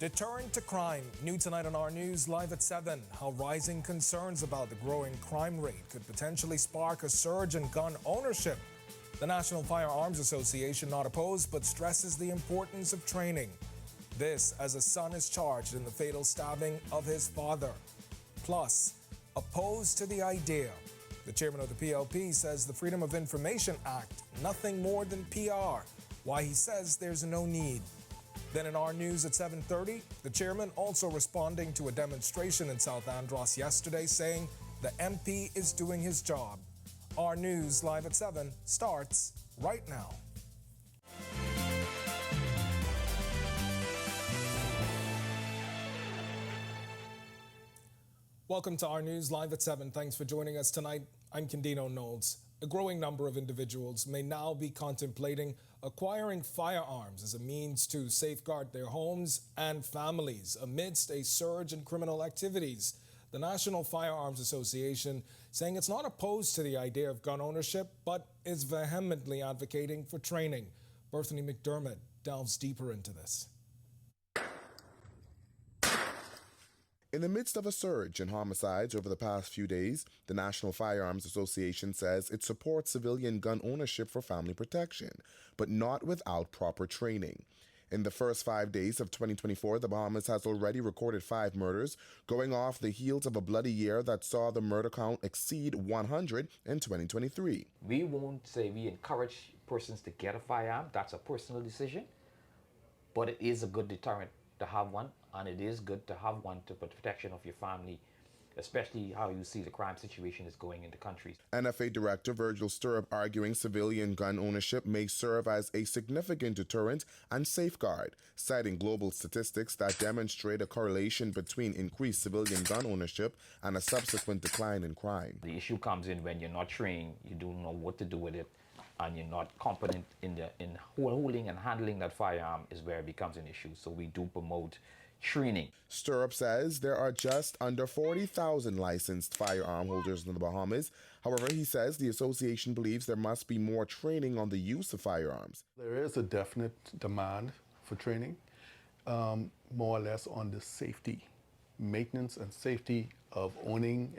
Deterrent to crime. New tonight on our news, live at 7. How rising concerns about the growing crime rate could potentially spark a surge in gun ownership. The National Firearms Association not opposed, but stresses the importance of training. This as a son is charged in the fatal stabbing of his father. Plus, opposed to the idea. The chairman of the PLP says the Freedom of Information Act, nothing more than PR. Why he says there's no need. Then in our news at 7:30, the chairman also responding to a demonstration in South Andros yesterday saying the MP is doing his job. Our news live at 7 starts right now. Welcome to our news live at 7. Thanks for joining us tonight. I'm Candino Knowles. A growing number of individuals may now be contemplating acquiring firearms as a means to safeguard their homes and families amidst a surge in criminal activities. The National Firearms Association saying it's not opposed to the idea of gun ownership, but is vehemently advocating for training. Berthany McDermott delves deeper into this. In the midst of a surge in homicides over the past few days, the National Firearms Association says it supports civilian gun ownership for family protection, but not without proper training. In the first 5 days of 2024, the Bahamas has already recorded 5 murders, going off the heels of a bloody year that saw the murder count exceed 100 in 2023. We won't say we encourage persons to get a firearm. That's a personal decision, but it is a good deterrent to have one, and it is good to have one for protection of your family, especially how you see the crime situation is going in the country. NFA Director Virgil Stirrup arguing civilian gun ownership may serve as a significant deterrent and safeguard, citing global statistics that demonstrate a correlation between increased civilian gun ownership and a subsequent decline in crime. The issue comes in when you're not trained, you don't know what to do with it, and you're not competent in holding and handling that firearm is where it becomes an issue. So we do promote training. Stirrup says there are just under 40,000 licensed firearm holders in the Bahamas. However, he says the association believes there must be more training on the use of firearms. There is a definite demand for training, more or less on the safety, maintenance and safety of owning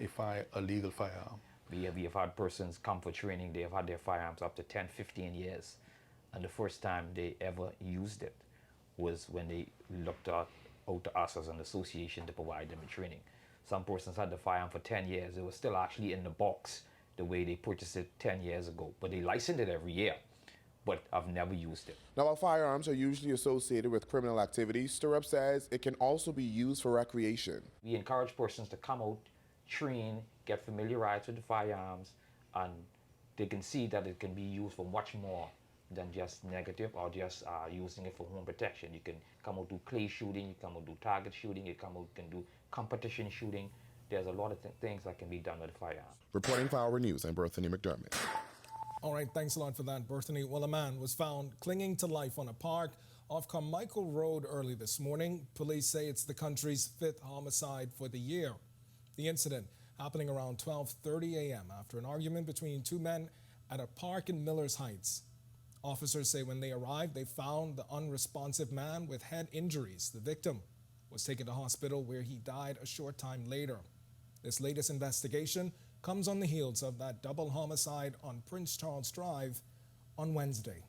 a legal firearm. We have had persons come for training, they have had their firearms up to 10, 15 years. And the first time they ever used it was when they looked out to us as an association to provide them with training. Some persons had the firearm for 10 years. It was still actually in the box the way they purchased it 10 years ago. But they licensed it every year, but I've never used it. Now, while firearms are usually associated with criminal activity, Stirrup says it can also be used for recreation. We encourage persons to come out, train, get familiarized with the firearms, and they can see that it can be used for much more than just negative or just using it for home protection. You can come out do clay shooting, you come out do target shooting, you come out can do competition shooting. There's a lot of things that can be done with a firearm. Reporting for Our News, I'm Berthany McDermott. All right, thanks a lot for that, Berthany. Well, a man was found clinging to life on a park off Carmichael Road early this morning. Police say it's the country's 5th homicide for the year. The incident happening around 12:30 a.m. after an argument between 2 men at a park in Millers Heights. Officers say when they arrived, they found the unresponsive man with head injuries. The victim was taken to hospital where he died a short time later. This latest investigation comes on the heels of that double homicide on Prince Charles Drive on Wednesday.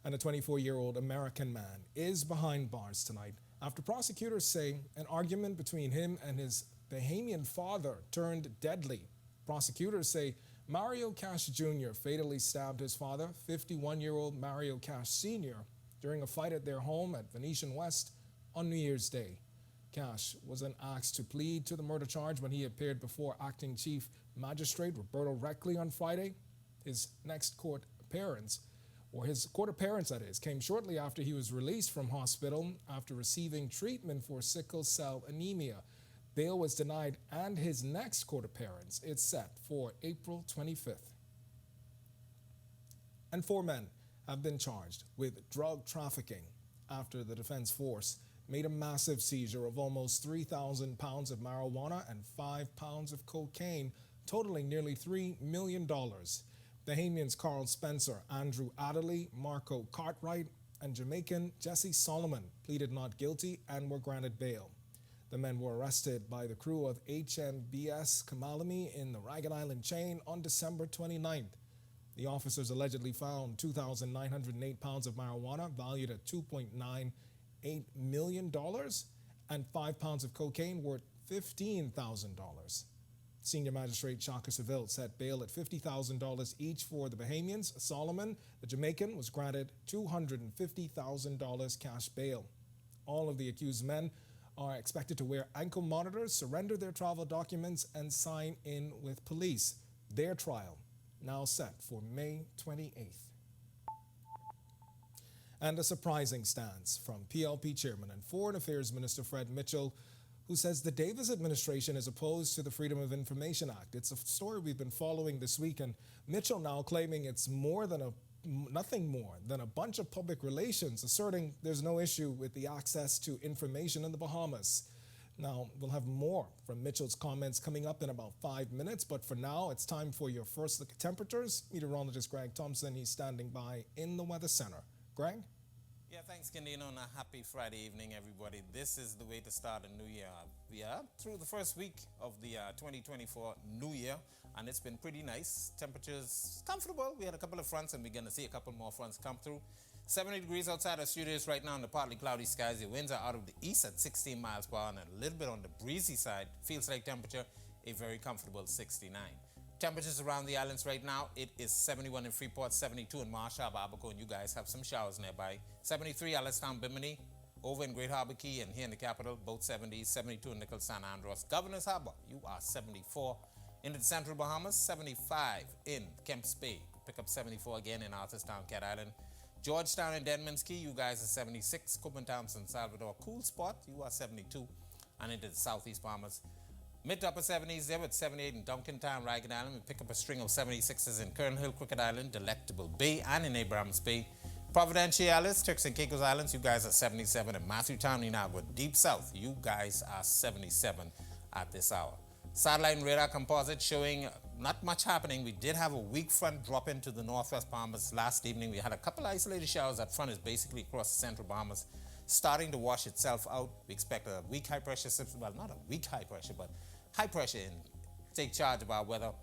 And a 24-year-old American man is behind bars tonight after prosecutors say an argument between him and his Bahamian father turned deadly. Prosecutors say Mario Cash Jr. fatally stabbed his father, 51-year-old Mario Cash Sr., during a fight at their home at Venetian West on New Year's Day. Cash was then asked to plead to the murder charge when he appeared before Acting Chief Magistrate Roberto Reckley on Friday. His court appearance, that is, came shortly after he was released from hospital after receiving treatment for sickle cell anemia. Bail was denied, and his next court appearance is set for April 25th. And 4 men have been charged with drug trafficking after the Defense Force made a massive seizure of almost 3,000 pounds of marijuana and 5 pounds of cocaine, totaling nearly $3 million. Bahamians Carl Spencer, Andrew Adderley, Marco Cartwright, and Jamaican Jesse Solomon pleaded not guilty and were granted bail. The men were arrested by the crew of HMBS Kamalami in the Ragged Island chain on December 29th. The officers allegedly found 2,908 pounds of marijuana valued at $2.98 million and 5 pounds of cocaine worth $15,000. Senior Magistrate Shaka Seville set bail at $50,000 each for the Bahamians. Solomon, the Jamaican, was granted $250,000 cash bail. All of the accused men are expected to wear ankle monitors, surrender their travel documents, and sign in with police. Their trial now set for May 28th. And a surprising stance from PLP Chairman and Foreign Affairs Minister Fred Mitchell, who says the Davis administration is opposed to the Freedom of Information Act. It's a story we've been following this week, and Mitchell now claiming it's nothing more than a bunch of public relations, asserting there's no issue with the access to information in the Bahamas. Now, we'll have more from Mitchell's comments coming up in about 5 minutes, but for now, it's time for your first look at temperatures. Meteorologist Greg Thompson, he's standing by in the Weather Center. Greg? Yeah, thanks, Kendino, and a happy Friday evening, everybody. This is the way to start a new year. We are through the first week of the 2024 new year, and it's been pretty nice. Temperatures comfortable. We had a couple of fronts, and we're going to see a couple more fronts come through. 70 degrees outside our studios right now in the partly cloudy skies. The winds are out of the east at 16 miles per hour and a little bit on the breezy side. Feels like temperature, a very comfortable 69. Temperatures around the islands right now, it is 71 in Freeport, 72 in Marshall, Abaco, and you guys have some showers nearby. 73 Allenstown, Bimini, over in Great Harbor Key and here in the capital, both 70s, 72 in Nichols, San Andros. Governor's Harbor, you are 74. Into the central Bahamas, 75 in Kemps Bay. Pick up 74 again in Arthurstown, Cat Island. Georgetown and Denman's Key, you guys are 76. Cookman Town, San Salvador, cool spot, you are 72. And into the southeast Bahamas, mid to upper 70s there with 78 in Duncantown, Ragged Island. We pick up a string of 76s in Kern Hill, Crooked Island, Delectable Bay, and in Abrahams Bay. Providenciales, Turks and Caicos Islands, you guys are 77. And Matthewtown, Inagua, deep south, you guys are 77 at this hour. Satellite and radar composite showing not much happening. We did have a weak front drop into the northwest Bahamas last evening. We had a couple isolated showers. That front is basically across the central Bahamas, starting to wash itself out. We expect a weak high pressure system, well, not a weak high pressure, but high pressure and take charge of our weather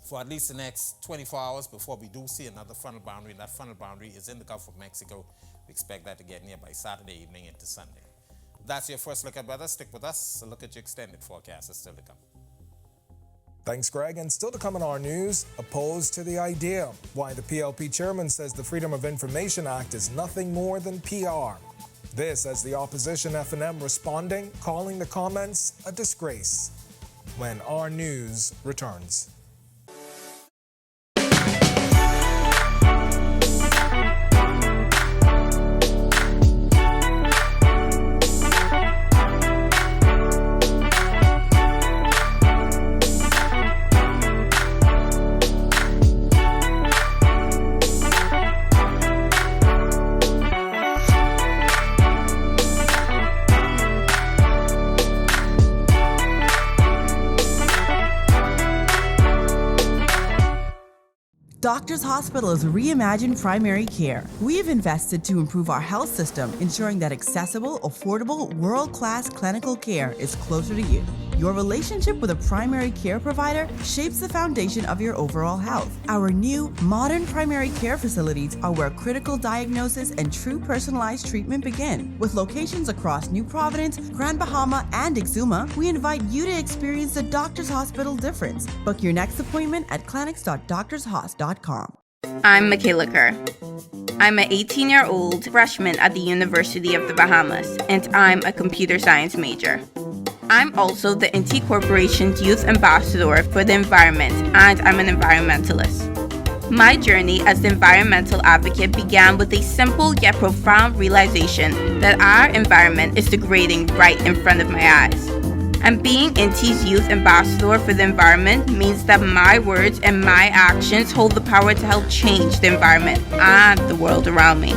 for at least the next 24 hours before we do see another frontal boundary. And that frontal boundary is in the Gulf of Mexico. We expect that to get near by Saturday evening into Sunday. That's your first look at weather. Stick with us. A look at your extended forecast is still to come. Thanks, Greg. And still to come in our news, opposed to the idea. Why the PLP chairman says the Freedom of Information Act is nothing more than PR. This as the opposition F&M responding, calling the comments a disgrace. When our news returns. Doctors Hospital is reimagined primary care. We have invested to improve our health system, ensuring that accessible, affordable, world-class clinical care is closer to you. Your relationship with a primary care provider shapes the foundation of your overall health. Our new, modern primary care facilities are where critical diagnosis and true personalized treatment begin. With locations across New Providence, Grand Bahama, and Exuma, we invite you to experience the Doctors Hospital difference. Book your next appointment at clinics.doctorshos.com. I'm Michaela Kerr. I'm an 18-year-old freshman at the University of the Bahamas, and I'm a computer science major. I'm also the NT Corporation's Youth Ambassador for the Environment, and I'm an environmentalist. My journey as the environmental advocate began with a simple yet profound realization that our environment is degrading right in front of my eyes. And being NT's Youth Ambassador for the Environment means that my words and my actions hold the power to help change the environment and the world around me.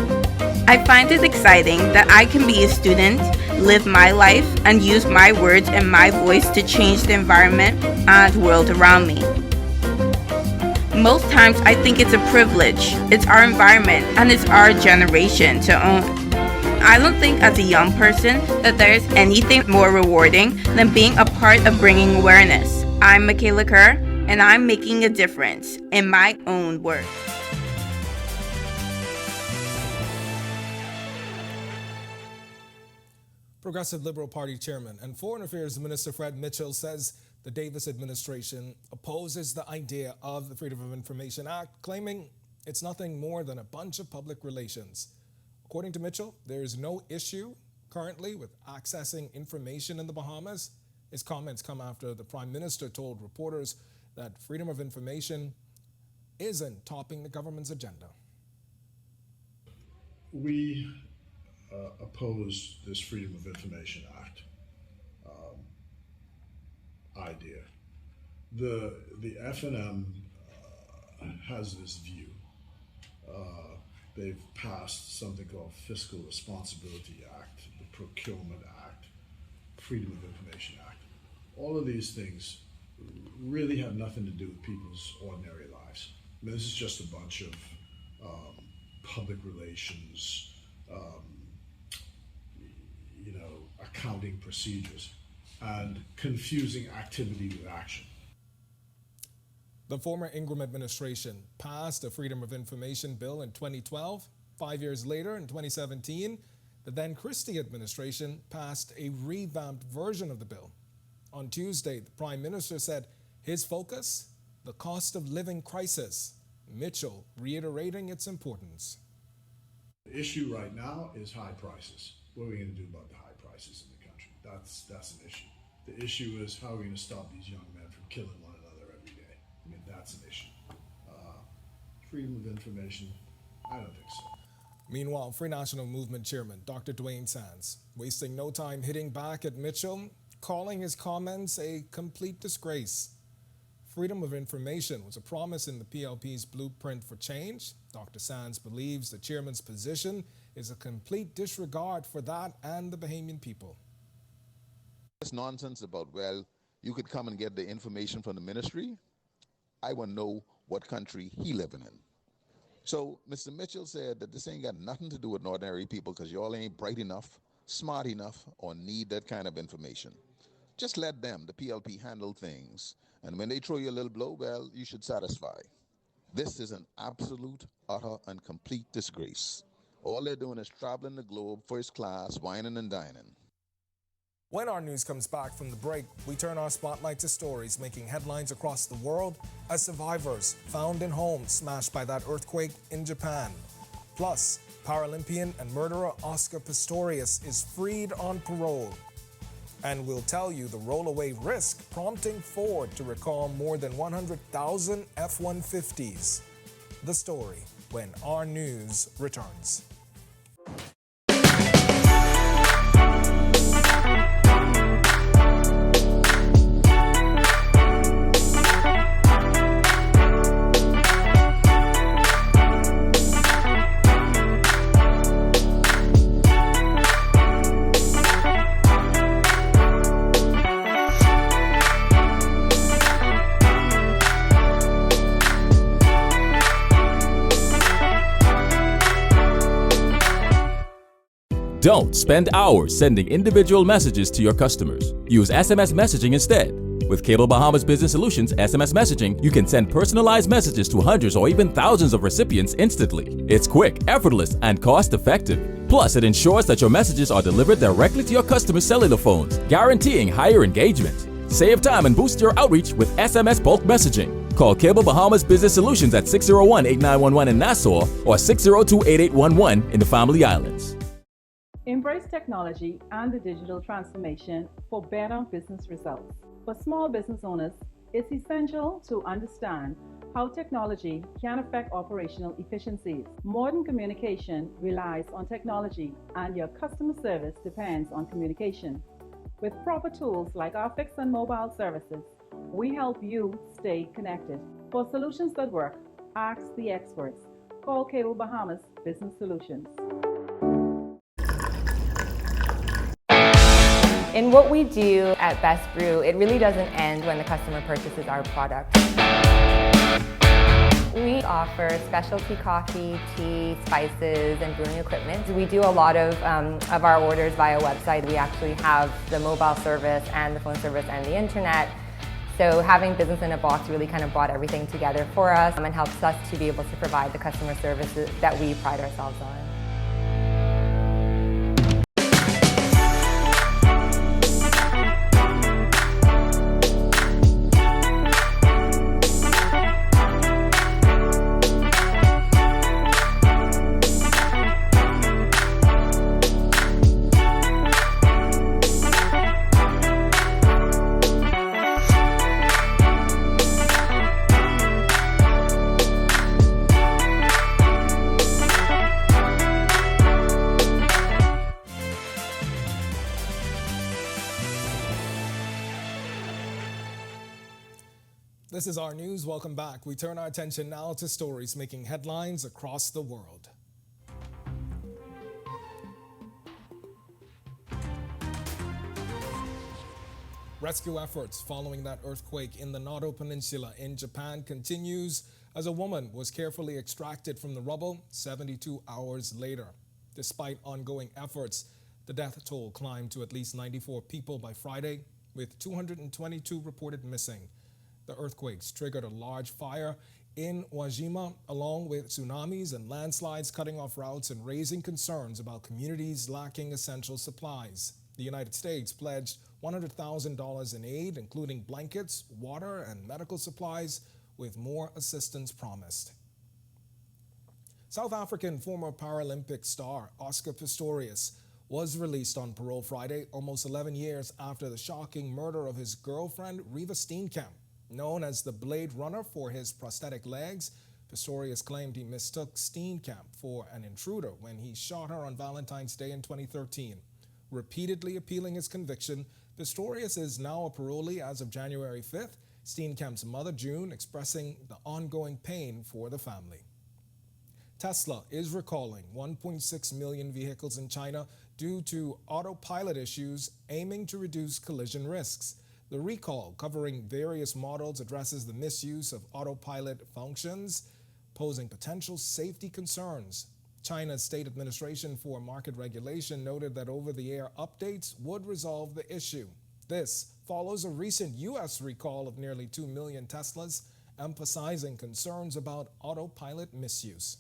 I find it exciting that I can be a student, live my life, and use my words and my voice to change the environment and world around me. Most times I think it's a privilege. It's our environment and it's our generation to own. I don't think as a young person that there is anything more rewarding than being a part of bringing awareness. I'm Michaela Kerr, and I'm making a difference in my own work. Progressive Liberal Party Chairman and Foreign Affairs Minister Fred Mitchell says the Davis administration opposes the idea of the Freedom of Information Act, claiming it's nothing more than a bunch of public relations. According to Mitchell, there is no issue currently with accessing information in the Bahamas. His comments come after the Prime Minister told reporters that freedom of information isn't topping the government's agenda. We oppose this Freedom of Information Act idea. The FNM has this view. They've passed something called Fiscal Responsibility Act, the Procurement Act, Freedom of Information Act. All of these things really have nothing to do with people's ordinary lives. I mean, this is just a bunch of public relations, accounting procedures, and confusing activity with action. The former Ingram administration passed a Freedom of Information bill in 2012. 5 years later, in 2017, the then Christie administration passed a revamped version of the bill. On Tuesday, the Prime Minister said his focus, the cost of living crisis, Mitchell reiterating its importance. The issue right now is high prices. What are we going to do about the high prices in the country? That's an issue. The issue is how are we going to stop these young men from killing one another every day? I mean, that's an issue. Freedom of information, I don't think so. Meanwhile, Free National Movement Chairman Dr. Dwayne Sands wasting no time hitting back at Mitchell, calling his comments a complete disgrace. Freedom of information was a promise in the PLP's blueprint for change. Dr. Sands believes the chairman's position is a complete disregard for that and the Bahamian people. This nonsense about, well, you could come and get the information from the ministry. I want to know what country he living in. So Mr. Mitchell said that this ain't got nothing to do with ordinary people because y'all ain't bright enough, smart enough, or need that kind of information. Just let them, the PLP, handle things. And when they throw you a little blow, well, you should satisfy. This is an absolute, utter, and complete disgrace. All they're doing is traveling the globe, first class, whining and dining. When our news comes back from the break, we turn our spotlight to stories making headlines across the world as survivors found in homes smashed by that earthquake in Japan. Plus, Paralympian and murderer Oscar Pistorius is freed on parole. And we'll tell you the rollaway risk prompting Ford to recall more than 100,000 F-150s. The story when our news returns. Don't spend hours sending individual messages to your customers. Use SMS messaging instead. With Cable Bahamas Business Solutions SMS messaging, you can send personalized messages to hundreds or even thousands of recipients instantly. It's quick, effortless, and cost-effective. Plus, it ensures that your messages are delivered directly to your customers' cellular phones, guaranteeing higher engagement. Save time and boost your outreach with SMS bulk messaging. Call Cable Bahamas Business Solutions at 601-8911 in Nassau or 602-8811 in the Family Islands. Embrace technology and the digital transformation for better business results. For small business owners, it's essential to understand how technology can affect operational efficiencies. Modern communication relies on technology, and your customer service depends on communication. With proper tools like our fixed and mobile services, we help you stay connected. For solutions that work, ask the experts. Call Cable Bahamas Business Solutions. In what we do at Best Brew, it really doesn't end when the customer purchases our product. We offer specialty coffee, tea, spices, and brewing equipment. We do a lot of our orders via website. We actually have the mobile service and the phone service and the internet. So having business in a box really kind of brought everything together for us and helps us to be able to provide the customer services that we pride ourselves on. This is our news. Welcome back. We turn our attention now to stories making headlines across the world. Rescue efforts following that earthquake in the Noto Peninsula in Japan continues as a woman was carefully extracted from the rubble 72 hours later. Despite ongoing efforts, the death toll climbed to at least 94 people by Friday, with 222 reported missing. The earthquakes triggered a large fire in Wajima, along with tsunamis and landslides cutting off routes and raising concerns about communities lacking essential supplies. The United States pledged $100,000 in aid, including blankets, water, and medical supplies, with more assistance promised. South African former Paralympic star Oscar Pistorius was released on parole Friday, almost 11 years after the shocking murder of his girlfriend, Reva Steenkamp. Known as the Blade Runner for his prosthetic legs, Pistorius claimed he mistook Steenkamp for an intruder when he shot her on Valentine's Day in 2013. Repeatedly appealing his conviction, Pistorius is now a parolee as of January 5th, Steenkamp's mother, June, expressing the ongoing pain for the family. Tesla is recalling 1.6 million vehicles in China due to autopilot issues, aiming to reduce collision risks. The recall, covering various models, addresses the misuse of autopilot functions, posing potential safety concerns. China's State Administration for Market Regulation noted that over-the-air updates would resolve the issue. This follows a recent U.S. recall of nearly 2 million Teslas, emphasizing concerns about autopilot misuse.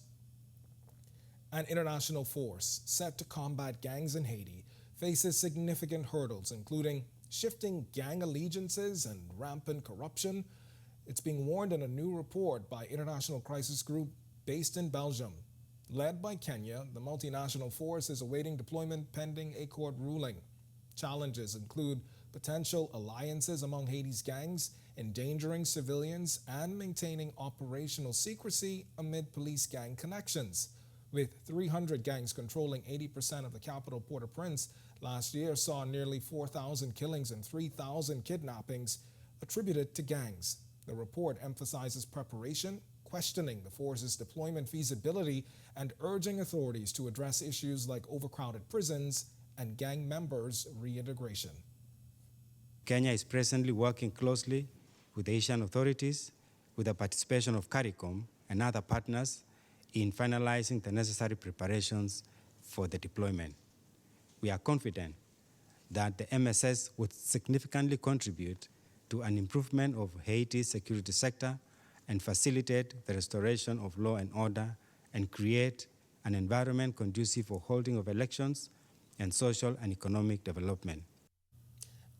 An international force set to combat gangs in Haiti faces significant hurdles, including shifting gang allegiances and rampant corruption. It's being warned in a new report by International Crisis Group based in Belgium. Led by Kenya, the multinational force is awaiting deployment pending a court ruling. Challenges include potential alliances among Haiti's gangs, endangering civilians, and maintaining operational secrecy amid police gang connections. With 300 gangs controlling 80% of the capital, Port-au-Prince, last year saw nearly 4,000 killings and 3,000 kidnappings attributed to gangs. The report emphasizes preparation, questioning the force's deployment feasibility, and urging authorities to address issues like overcrowded prisons and gang members' reintegration. Kenya is presently working closely with Asian authorities with the participation of CARICOM and other partners in finalizing the necessary preparations for the deployment. We are confident that the MSS would significantly contribute to an improvement of Haiti's security sector and facilitate the restoration of law and order and create an environment conducive for holding of elections and social and economic development.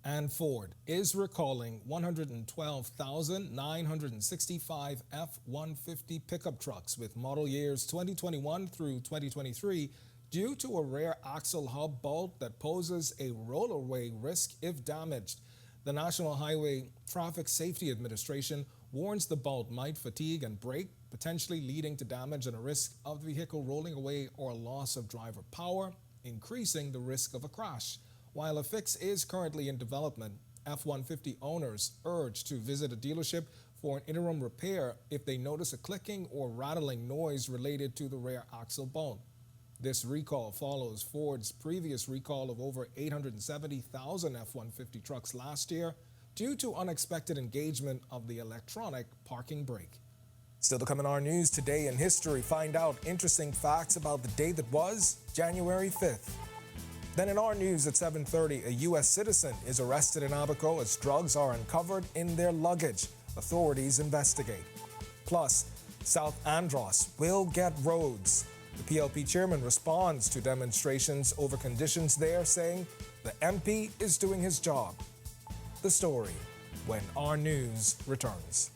And Ford is recalling 112,965 F-150 pickup trucks with model years 2021 through 2023 due to a rare axle hub bolt that poses a rollaway risk if damaged. The National Highway Traffic Safety Administration warns the bolt might fatigue and break, potentially leading to damage and a risk of the vehicle rolling away or loss of driver power, increasing the risk of a crash. While a fix is currently in development, F-150 owners urge to visit a dealership for an interim repair if they notice a clicking or rattling noise related to the rare axle bolt. This recall follows Ford's previous recall of over 870,000 F-150 trucks last year due to unexpected engagement of the electronic parking brake. Still to come in our news today in history, find out interesting facts about the day that was January 5th. Then in our news at 7:30, a U.S. citizen is arrested in Abaco as drugs are uncovered in their luggage. Authorities investigate. Plus, South Andros will get roads. The PLP chairman responds to demonstrations over conditions there, saying the MP is doing his job. The story when our news returns.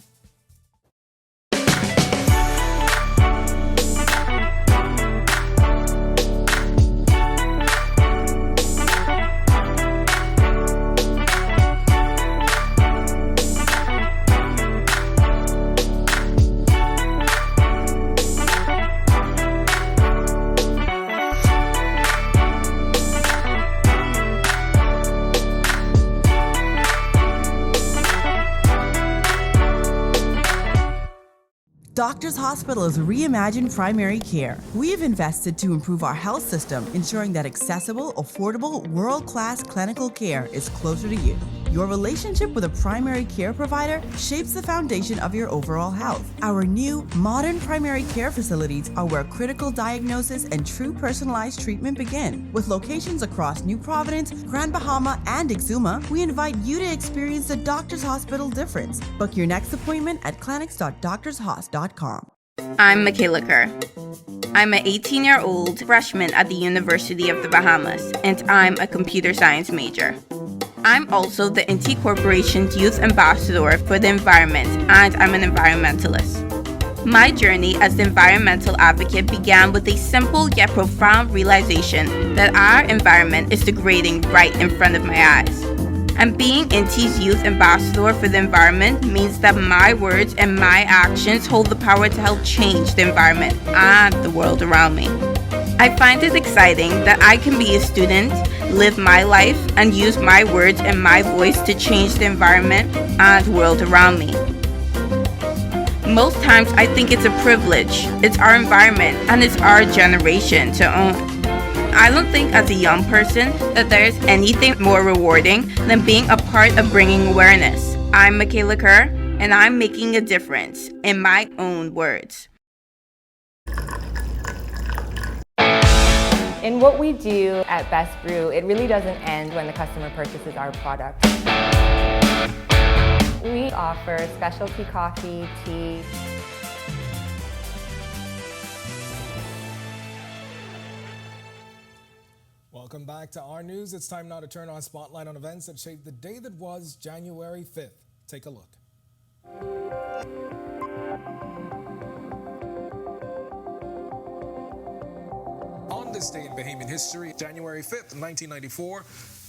Doctors Hospital is reimagined primary care. We have invested to improve our health system, ensuring that accessible, affordable, world-class clinical care is closer to you. Your relationship with a primary care provider shapes the foundation of your overall health. Our new, modern primary care facilities are where critical diagnosis and true personalized treatment begin. With locations across New Providence, Grand Bahama, and Exuma, we invite you to experience the Doctors Hospital difference. Book your next appointment at clinics.doctorshos.com. I'm Michaela Kerr. I'm an 18-year-old freshman at the University of the Bahamas, and I'm a computer science major. I'm also the NT Corporation's Youth Ambassador for the Environment, and I'm an environmentalist. My journey as the environmental advocate began with a simple yet profound realization that our environment is degrading right in front of my eyes. And being NT's Youth Ambassador for the Environment means that my words and my actions hold the power to help change the environment and the world around me. I find it exciting that I can be a student, live my life, and use my words and my voice to change the environment and the world around me. Most times I think it's a privilege. It's our environment and it's our generation to own. I don't think as a young person that there's anything more rewarding than being a part of bringing awareness. I'm Michaela Kerr, and I'm making a difference in my own words. In what we do at Best Brew, it really doesn't end when the customer purchases our product. We offer specialty coffee, tea. Welcome back to our news. It's time now to turn our spotlight on events that shaped the day that was January 5th. Take a look. On this day in Bahamian history, January 5th, 1994,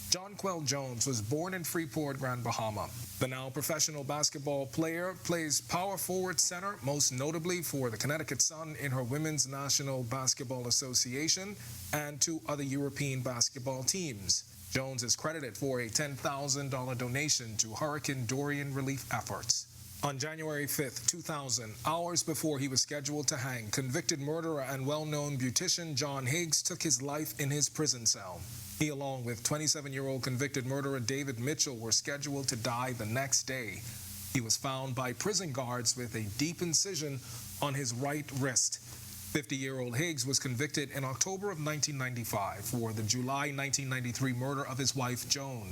John Quell Jones was born in Freeport, Grand Bahama. The now professional basketball player plays power forward center, most notably for the Connecticut Sun in her Women's National Basketball Association and two other European basketball teams. Jones is credited for a $10,000 donation to Hurricane Dorian relief efforts. On January 5th, 2000, hours before he was scheduled to hang, convicted murderer and well-known beautician John Higgs took his life in his prison cell. He, along with 27-year-old convicted murderer David Mitchell, were scheduled to die the next day. He was found by prison guards with a deep incision on his right wrist. 50-year-old Higgs was convicted in October of 1995 for the July 1993 murder of his wife, Joan.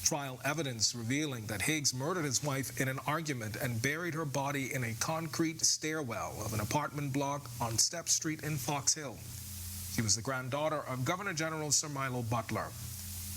Trial evidence revealing that Higgs murdered his wife in an argument and buried her body in a concrete stairwell of an apartment block on Step Street in Fox Hill. She was the granddaughter of Governor General Sir Milo Butler.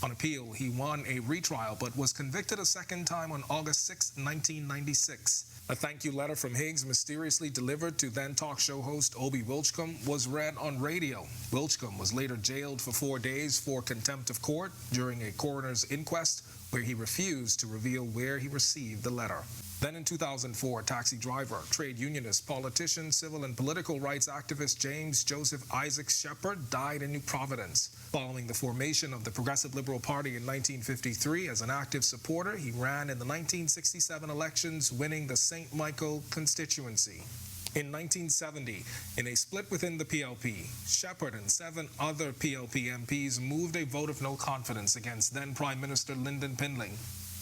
On appeal, he won a retrial but was convicted a second time on August 6, 1996. A thank you letter from Higgs, mysteriously delivered to then talk show host Obie Wilchcombe, was read on radio. Wilchcombe was later jailed for 4 days for contempt of court during a coroner's inquest, where he refused to reveal where he received the letter. Then in 2004, taxi driver, trade unionist, politician, civil and political rights activist James Joseph Isaac Shepard died in New Providence. Following the formation of the Progressive Liberal Party in 1953, as an active supporter, he ran in the 1967 elections, winning the St. Michael constituency. In 1970, in a split within the PLP, Shepard and 7 other PLP MPs moved a vote of no confidence against then Prime Minister Lyndon Pindling.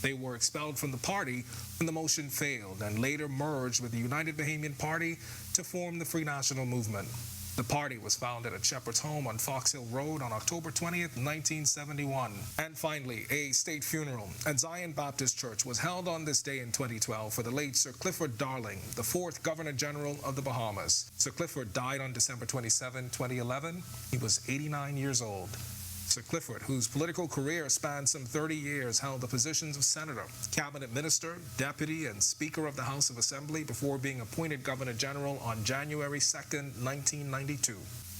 They were expelled from the party when the motion failed and later merged with the United Bahamian Party to form the Free National Movement. The party was founded at Shepherd's home on Fox Hill Road on October 20th, 1971. And finally, a state funeral at Zion Baptist Church was held on this day in 2012 for the late Sir Clifford Darling, the 4th Governor General of the Bahamas. Sir Clifford died on December 27, 2011. He was 89 years old. Sir Clifford, whose political career spanned some 30 years, held the positions of senator, cabinet minister, deputy, and speaker of the House of Assembly before being appointed Governor General on January 2, 1992.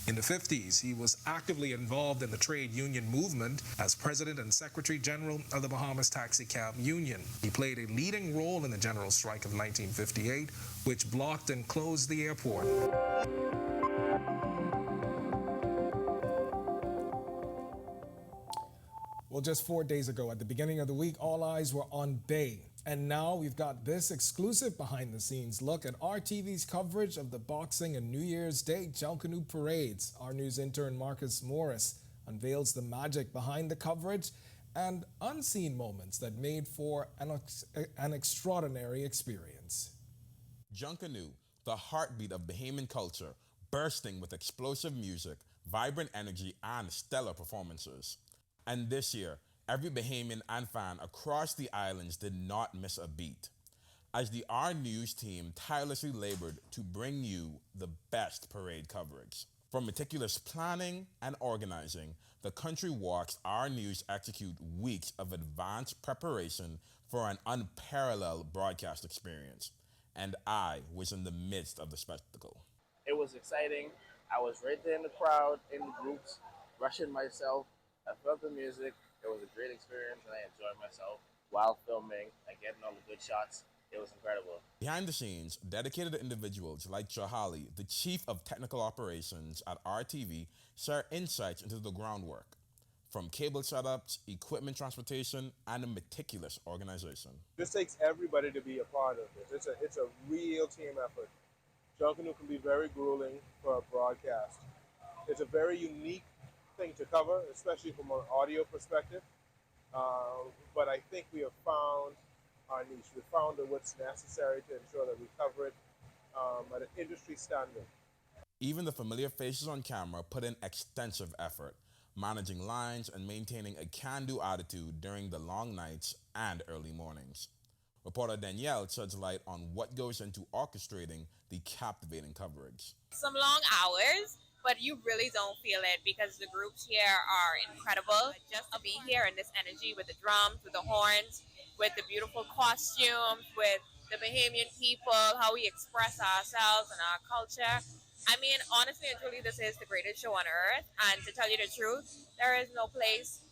In the 50s, he was actively involved in the trade union movement as president and secretary general of the Bahamas Taxi Cab Union. He played a leading role in the general strike of 1958, which blocked and closed the airport. Well, just 4 days ago, at the beginning of the week, all eyes were on Bay. And now we've got this exclusive behind-the-scenes look at RTV's coverage of the Boxing and New Year's Day Junkanoo parades. Our news intern Marcus Morris unveils the magic behind the coverage and unseen moments that made for an extraordinary experience. Junkanoo, the heartbeat of Bahamian culture, bursting with explosive music, vibrant energy, and stellar performances. And this year, every Bahamian and fan across the islands did not miss a beat, as the Our News team tirelessly labored to bring you the best parade coverage. From meticulous planning and organizing, the country walks Our News execute weeks of advanced preparation for an unparalleled broadcast experience. And I was in the midst of the spectacle. It was exciting. I was right there in the crowd, in the groups, rushing myself. I felt the music. It was a great experience, and I enjoyed myself while filming and getting all the good shots. It was incredible. Behind the scenes, dedicated individuals like Jahali, the Chief of Technical Operations at RTV, share insights into the groundwork, from cable setups, equipment transportation, and a meticulous organization. This takes everybody to be a part of this. It's a real team effort. Junkanoo can be very grueling for a broadcast. It's a very unique thing to cover, especially from an audio perspective. But I think we have found our niche. We found what's necessary to ensure that we cover it at an industry standard. Even the familiar faces on camera put in extensive effort, managing lines and maintaining a can-do attitude during the long nights and early mornings. Reporter Danielle sheds light on what goes into orchestrating the captivating coverage. Some long hours, but you really don't feel it because the groups here are incredible. Just to be here in this energy with the drums, with the horns, with the beautiful costumes, with the Bahamian people, how we express ourselves and our culture. I mean, honestly and truly, this is the greatest show on earth. And to tell you the truth, there is no place.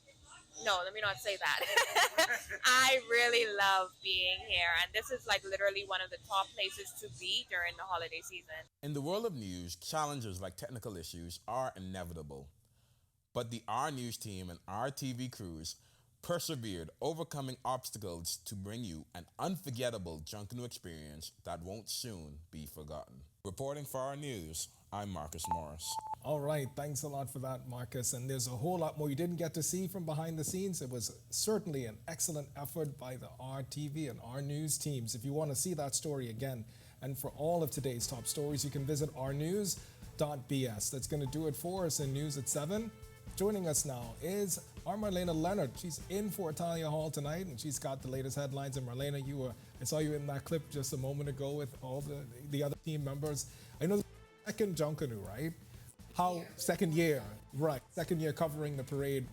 No, let me not say that. I really love being here, and this is like literally one of the top places to be during the holiday season. In the world of news, challenges like technical issues are inevitable. But the Our News team and our TV crews persevered, overcoming obstacles to bring you an unforgettable Junkanoo experience that won't soon be forgotten. Reporting for Our News, I'm Marcus Morris. All right, thanks a lot for that, Marcus. And there's a whole lot more you didn't get to see from behind the scenes. It was certainly an excellent effort by the RTV and Our News teams. If you want to see that story again, and for all of today's top stories, you can visit ournews.bs. That's going to do it for us in News at 7. Joining us now is our Marlena Leonard. She's in for Talia Hall tonight, and she's got the latest headlines. And Marlena, I saw you in that clip just a moment ago with all the other team members. I know the second Junkanoo, right? Second year covering the parade.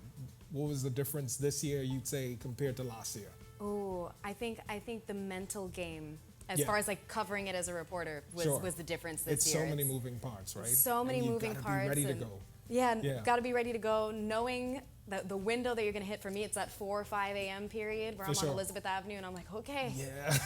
What was the difference this year, you'd say, compared to last year? Oh, I think the mental game, as far as like covering it as a reporter, was the difference this year. It's so many moving parts, right? So many moving parts. Be ready to go. Yeah, got to be ready to go, knowing that the window that you're going to hit for me, it's that 4 or 5 a.m. period where I'm on Elizabeth Avenue, and I'm like, okay. Yeah.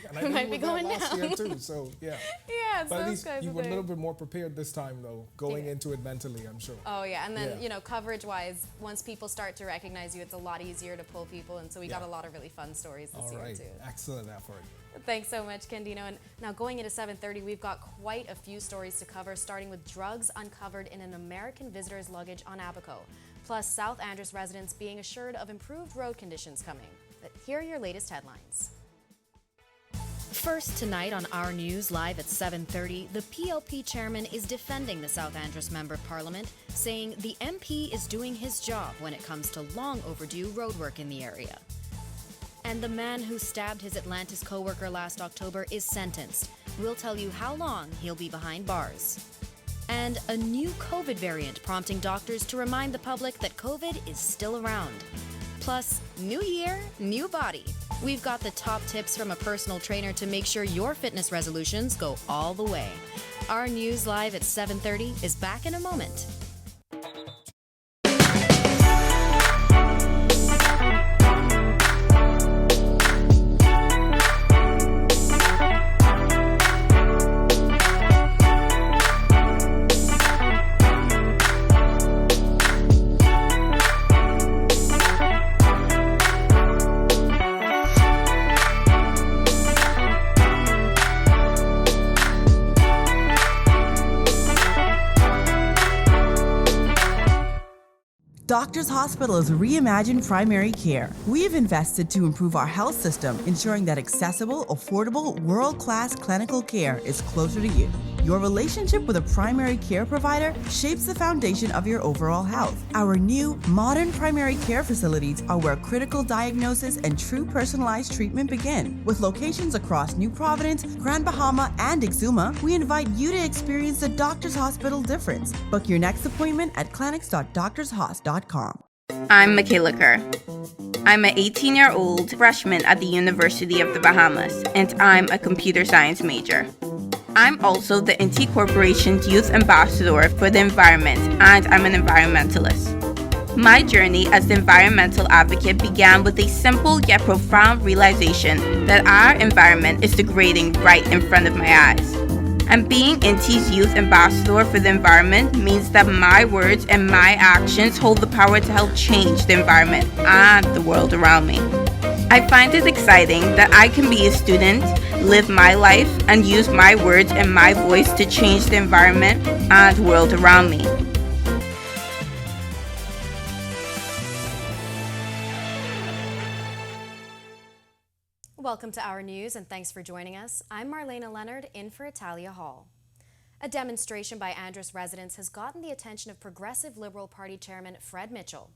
And I might be going last down. year too, so yeah. Yeah, but at least you were a little bit more prepared this time, though, going into it mentally, I'm sure. Oh, yeah, and then, coverage-wise, once people start to recognize you, it's a lot easier to pull people, and so we got a lot of really fun stories this year, too. Excellent effort. Thanks so much, Candino. And now going into 7:30, we've got quite a few stories to cover, starting with drugs uncovered in an American visitor's luggage on Abaco, plus South Andros residents being assured of improved road conditions coming. But here are your latest headlines. First tonight on Our News Live at 7:30, the PLP chairman is defending the South Andros Member of Parliament, saying the MP is doing his job when it comes to long overdue roadwork in the area. And the man who stabbed his Atlantis co-worker last October is sentenced. We'll tell you how long he'll be behind bars. And a new COVID variant prompting doctors to remind the public that COVID is still around. Plus, new year, new body. We've got the top tips from a personal trainer to make sure your fitness resolutions go all the way. Our News Live at 7:30 is back in a moment. Doctors Hospital is reimagined primary care. We have invested to improve our health system, ensuring that accessible, affordable, world-class clinical care is closer to you. Your relationship with a primary care provider shapes the foundation of your overall health. Our new, modern primary care facilities are where critical diagnosis and true personalized treatment begin. With locations across New Providence, Grand Bahama, and Exuma, we invite you to experience the Doctors Hospital difference. Book your next appointment at clinics.doctorshos.com. I'm Michaela Kerr. I'm an 18-year-old freshman at the University of the Bahamas, and I'm a computer science major. I'm also the NT Corporation's Youth Ambassador for the Environment, and I'm an environmentalist. My journey as the environmental advocate began with a simple yet profound realization that our environment is degrading right in front of my eyes. And being NT's Youth Ambassador for the Environment means that my words and my actions hold the power to help change the environment and the world around me. I find it exciting that I can be a student, live my life, and use my words and my voice to change the environment and the world around me. Welcome to Our News, and thanks for joining us. I'm Marlena Leonard, in for Italia Hall. A demonstration by Andros residents has gotten the attention of Progressive Liberal Party Chairman Fred Mitchell.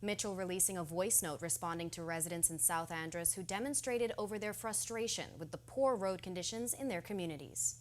Mitchell releasing a voice note responding to residents in South Andros who demonstrated over their frustration with the poor road conditions in their communities.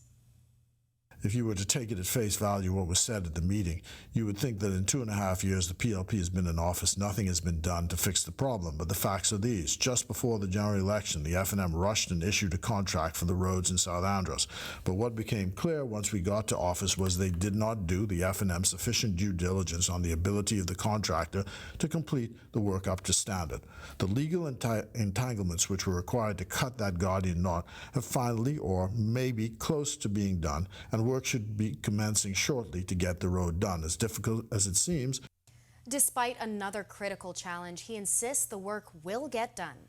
If you were to take it at face value what was said at the meeting, you would think that in 2.5 years the PLP has been in office, nothing has been done to fix the problem. But the facts are these. Just before the general election, the F&M rushed and issued a contract for the roads in South Andros. But what became clear once we got to office was they did not do the F&M sufficient due diligence on the ability of the contractor to complete the work up to standard. The legal entanglements which were required to cut that Gordian knot have finally, or maybe close to being done, and work should be commencing shortly to get the road done. As difficult as it seems. Despite another critical challenge, he insists the work will get done.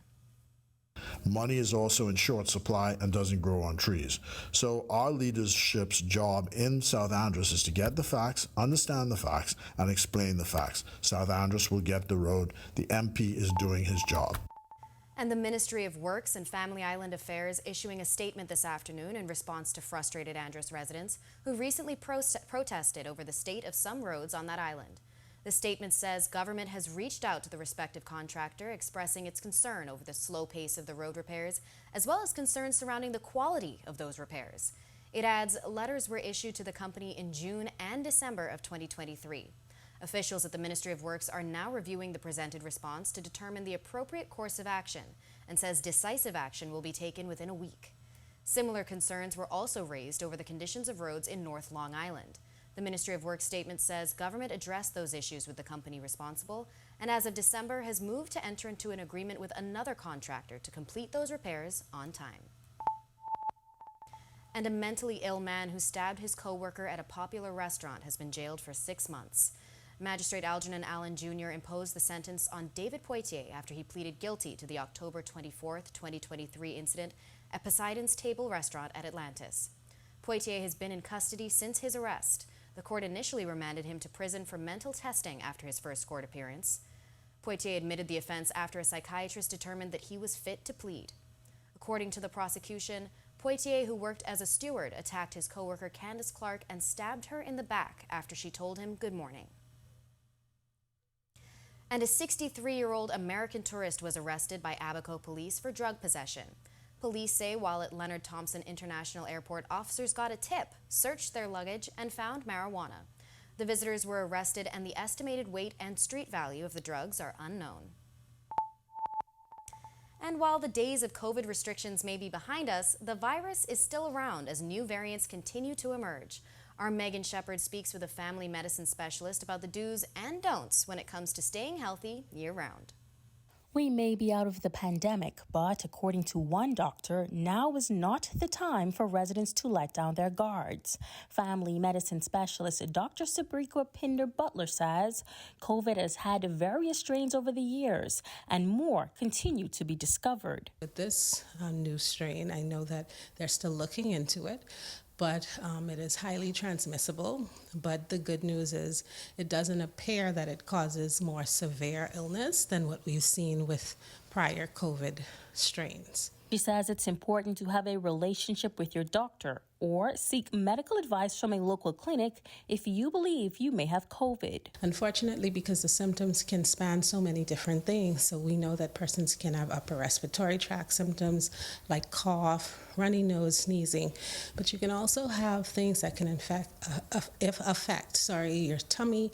Money is also in short supply and doesn't grow on trees. So our leadership's job in South Andros is to get the facts, understand the facts, and explain the facts. South Andros will get the road. The MP is doing his job. And the Ministry of Works and Family Island Affairs issuing a statement this afternoon in response to frustrated Andros residents who recently protested over the state of some roads on that island. The statement says government has reached out to the respective contractor, expressing its concern over the slow pace of the road repairs, as well as concerns surrounding the quality of those repairs. It adds letters were issued to the company in June and December of 2023. Officials at the Ministry of Works are now reviewing the presented response to determine the appropriate course of action and says decisive action will be taken within a week. Similar concerns were also raised over the conditions of roads in North Long Island. The Ministry of Works statement says government addressed those issues with the company responsible and as of December has moved to enter into an agreement with another contractor to complete those repairs on time. And a mentally ill man who stabbed his co-worker at a popular restaurant has been jailed for 6 months. Magistrate Algernon Allen Jr. imposed the sentence on David Poitier after he pleaded guilty to the October 24, 2023 incident at Poseidon's Table restaurant at Atlantis. Poitier has been in custody since his arrest. The court initially remanded him to prison for mental testing after his first court appearance. Poitier admitted the offense after a psychiatrist determined that he was fit to plead. According to the prosecution, Poitier, who worked as a steward, attacked his coworker Candace Clark and stabbed her in the back after she told him good morning. And a 63-year-old American tourist was arrested by Abaco police for drug possession. Police say while at Leonard Thompson International Airport, officers got a tip, searched their luggage, and found marijuana. The visitors were arrested, and the estimated weight and street value of the drugs are unknown. And while the days of COVID restrictions may be behind us, the virus is still around as new variants continue to emerge. Our Megan Shepard speaks with a family medicine specialist about the do's and don'ts when it comes to staying healthy year-round. We may be out of the pandemic, but according to one doctor, now is not the time for residents to let down their guards. Family medicine specialist Dr. Sabrika Pinder-Butler says COVID has had various strains over the years, and more continue to be discovered. With this new strain, I know that they're still looking into it, but it is highly transmissible. But the good news is it doesn't appear that it causes more severe illness than what we've seen with prior COVID strains. She says it's important to have a relationship with your doctor or seek medical advice from a local clinic if you believe you may have COVID. Unfortunately, because the symptoms can span so many different things, so we know that persons can have upper respiratory tract symptoms like cough, runny nose, sneezing, but you can also have things that can affect your tummy,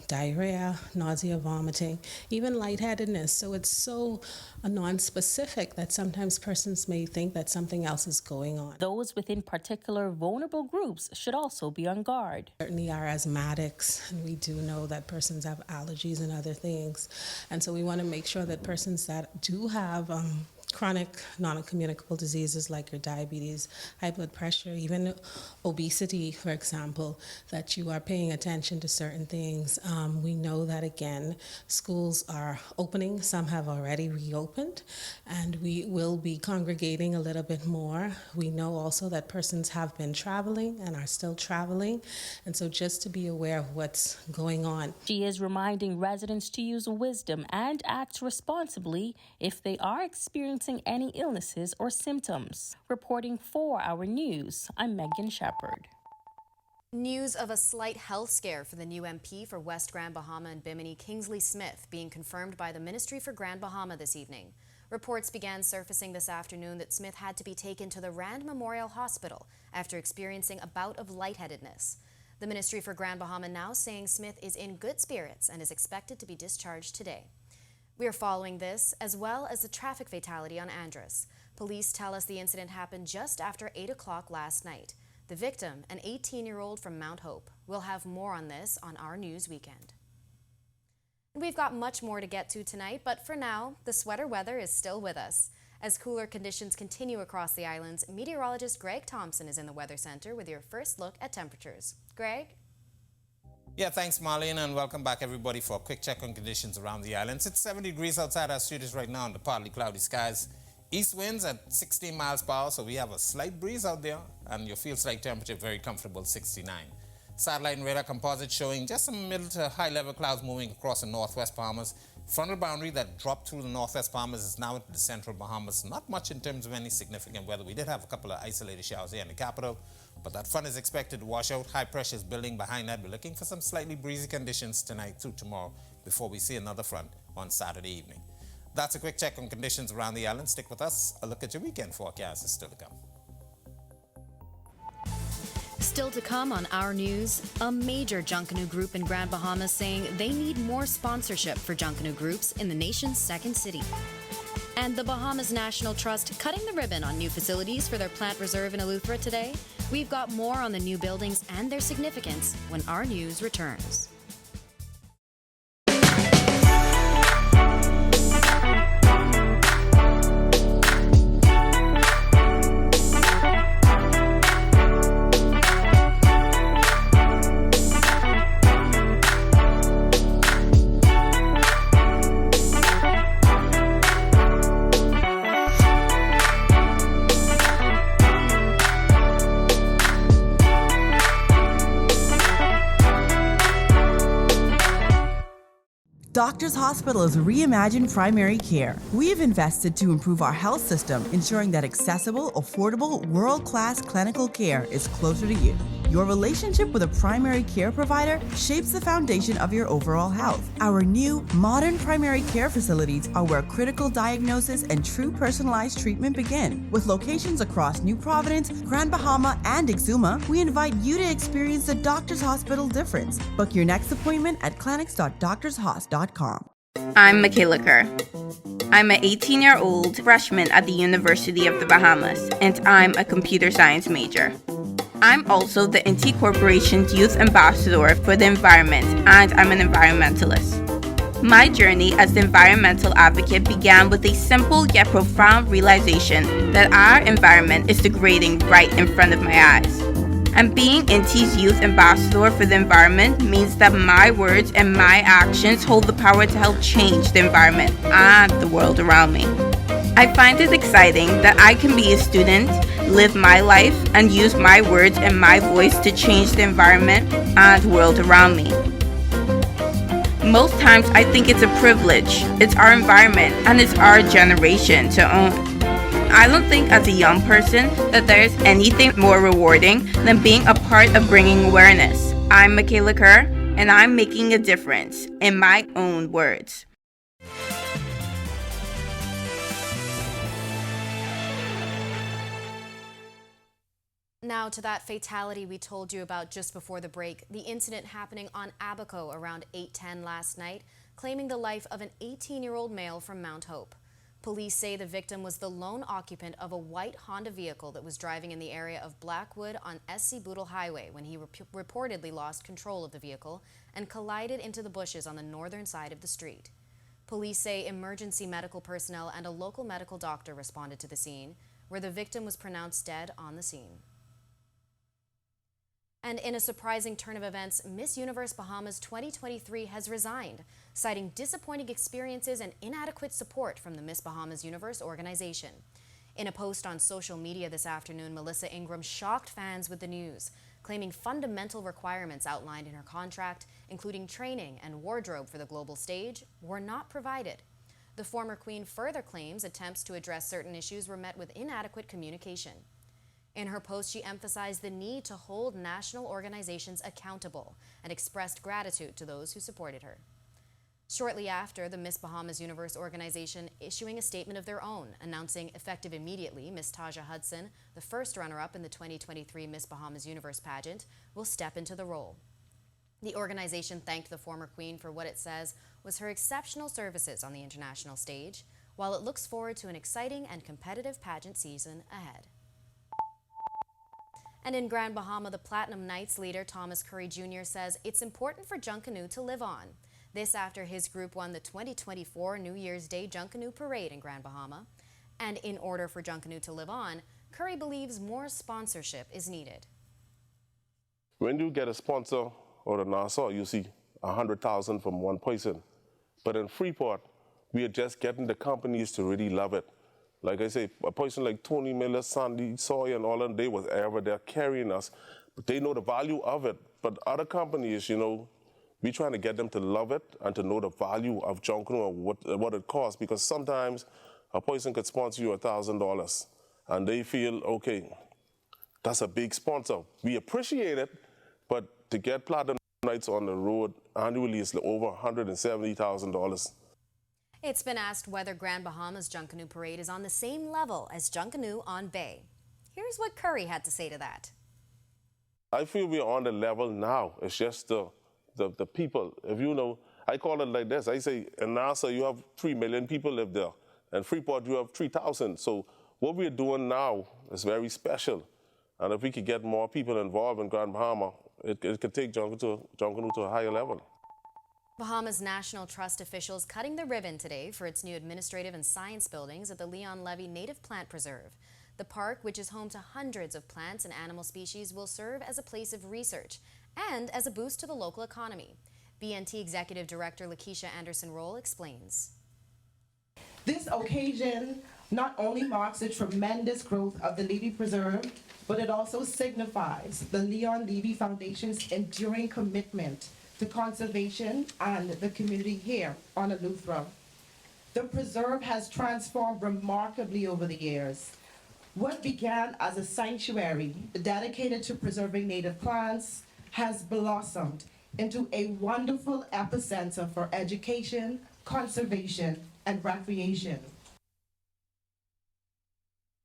diarrhea, nausea, vomiting, even lightheadedness. So it's so non-specific that sometimes persons may think that something else is going on. Those within particular vulnerable groups should also be on guard. Certainly are asthmatics, and we do know that persons have allergies and other things. And so we want to make sure that persons that do have chronic non-communicable diseases like your diabetes, high blood pressure, even obesity, for example, that you are paying attention to certain things. We know that, again, schools are opening. Some have already reopened, and we will be congregating a little bit more. We know also that persons have been traveling and are still traveling, and so just to be aware of what's going on. She is reminding residents to use wisdom and act responsibly if they are experiencing any illnesses or symptoms. Reporting for Our News, I'm Megan Shepard. News of a slight health scare for the new MP for West Grand Bahama and Bimini, Kingsley Smith, being confirmed by the Ministry for Grand Bahama this evening. Reports began surfacing this afternoon that Smith had to be taken to the Rand Memorial Hospital after experiencing a bout of lightheadedness. The Ministry for Grand Bahama now saying Smith is in good spirits and is expected to be discharged today. We are following this, as well as the traffic fatality on Andros. Police tell us the incident happened just after 8 o'clock last night. The victim, an 18-year-old from Mount Hope. We'll have more on this on Our News Weekend. We've got much more to get to tonight, but for now, the sweater weather is still with us. As cooler conditions continue across the islands, meteorologist Greg Thompson is in the Weather Center with your first look at temperatures. Greg? Yeah, thanks, Marlene, and welcome back, everybody, for a quick check on conditions around the islands. It's 70 degrees outside our studios right now under partly cloudy skies. East winds at 16 miles per hour, so we have a slight breeze out there, and your feels-like temperature very comfortable, 69. Satellite and radar composite showing just some middle to high-level clouds moving across the northwest Bahamas. Frontal boundary that dropped through the northwest Bahamas is now into the central Bahamas. Not much in terms of any significant weather. We did have a couple of isolated showers here in the capital, but that front is expected to wash out. High pressure is building behind that. We're looking for some slightly breezy conditions tonight through tomorrow before we see another front on Saturday evening. That's a quick check on conditions around the island. Stick with us. A look at your weekend forecast is still to come. Still to come on Our News, a major Junkanoo group in Grand Bahama saying they need more sponsorship for Junkanoo groups in the nation's second city. And the Bahamas National Trust cutting the ribbon on new facilities for their plant reserve in Eleuthera today. We've got more on the new buildings and their significance when Our News returns. Doctors Hospital is reimagined primary care. We have invested to improve our health system, ensuring that accessible, affordable, world-class clinical care is closer to you. Your relationship with a primary care provider shapes the foundation of your overall health. Our new, modern primary care facilities are where critical diagnosis and true personalized treatment begin. With locations across New Providence, Grand Bahama, and Exuma, we invite you to experience the Doctors Hospital difference. Book your next appointment at clinics.doctorshos.com. I'm Michaela Kerr. I'm an 18-year-old freshman at the University of the Bahamas, and I'm a computer science major. I'm also the NT Corporation's Youth Ambassador for the Environment, and I'm an environmentalist. My journey as the environmental advocate began with a simple yet profound realization that our environment is degrading right in front of my eyes. And being NT's Youth Ambassador for the Environment means that my words and my actions hold the power to help change the environment and the world around me. I find it exciting that I can be a student, live my life, and use my words and my voice to change the environment and the world around me. Most times I think it's a privilege. It's our environment and it's our generation to own. I don't think as a young person that there is anything more rewarding than being a part of bringing awareness. I'm Michaela Kerr, and I'm making a difference in my own words. Now to that fatality we told you about just before the break, the incident happening on Abaco around 8:10 last night, claiming the life of an 18-year-old male from Mount Hope. Police say the victim was the lone occupant of a white Honda vehicle that was driving in the area of Blackwood on SC Boodle Highway when he reportedly lost control of the vehicle and collided into the bushes on the northern side of the street. Police say emergency medical personnel and a local medical doctor responded to the scene, where the victim was pronounced dead on the scene. And in a surprising turn of events, Miss Universe Bahamas 2023 has resigned, citing disappointing experiences and inadequate support from the Miss Bahamas Universe organization. In a post on social media this afternoon, Melissa Ingram shocked fans with the news, claiming fundamental requirements outlined in her contract, including training and wardrobe for the global stage, were not provided. The former queen further claims attempts to address certain issues were met with inadequate communication. In her post, she emphasized the need to hold national organizations accountable and expressed gratitude to those who supported her. Shortly after, the Miss Bahamas Universe organization issuing a statement of their own, announcing effective immediately, Miss Taja Hudson, the first runner-up in the 2023 Miss Bahamas Universe pageant, will step into the role. The organization thanked the former queen for what it says was her exceptional services on the international stage, while it looks forward to an exciting and competitive pageant season ahead. And in Grand Bahama, the Platinum Knights leader, Thomas Curry Jr., says it's important for Junkanoo to live on. This after his group won the 2024 New Year's Day Junkanoo Parade in Grand Bahama. And in order for Junkanoo to live on, Curry believes more sponsorship is needed. When you get a sponsor or a Nassau, you see 100,000 from one person. But in Freeport, we are just getting the companies to really love it. Like I say, a person like Tony Miller, Sandy Sawyer, and all of them, they was ever there carrying us. But they know the value of it. But other companies, you know, we trying to get them to love it and to know the value of Junkanoo and what it costs. Because sometimes a person could sponsor you $1,000 and they feel, okay, that's a big sponsor. We appreciate it, but to get Platinum Nights on the road annually is over $170,000. It's been asked whether Grand Bahama's Junkanoo Parade is on the same level as Junkanoo on Bay. Here's what Curry had to say to that. I feel we're on the level now. It's just the people. If you know, I call it like this. I say in Nassau you have 3 million people live there. And Freeport you have 3,000. So what we're doing now is very special. And if we could get more people involved in Grand Bahama, it could take Junkanoo to a higher level. Bahamas National Trust officials cutting the ribbon today for its new administrative and science buildings at the Leon Levy Native Plant Preserve. The park, which is home to hundreds of plants and animal species, will serve as a place of research and as a boost to the local economy. BNT Executive Director Lakeisha Anderson-Roll explains. This occasion not only marks the tremendous growth of the Levy Preserve, but it also signifies the Leon Levy Foundation's enduring commitment to conservation and the community here on Eleuthera. The preserve has transformed remarkably over the years. What began as a sanctuary dedicated to preserving native plants has blossomed into a wonderful epicenter for education, conservation, and recreation.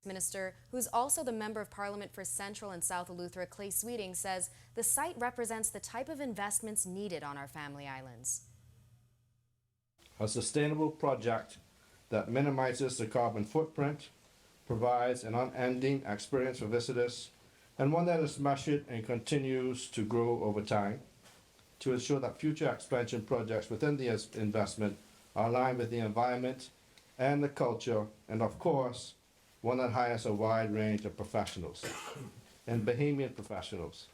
Minister, who's also the Member of Parliament for Central and South Eleuthera, Clay Sweeting, says the site represents the type of investments needed on our family islands. A sustainable project that minimizes the carbon footprint, provides an unending experience for visitors, and one that is measured and continues to grow over time to ensure that future expansion projects within the investment are aligned with the environment and the culture, and of course, one that hires a wide range of professionals and Bahamian professionals.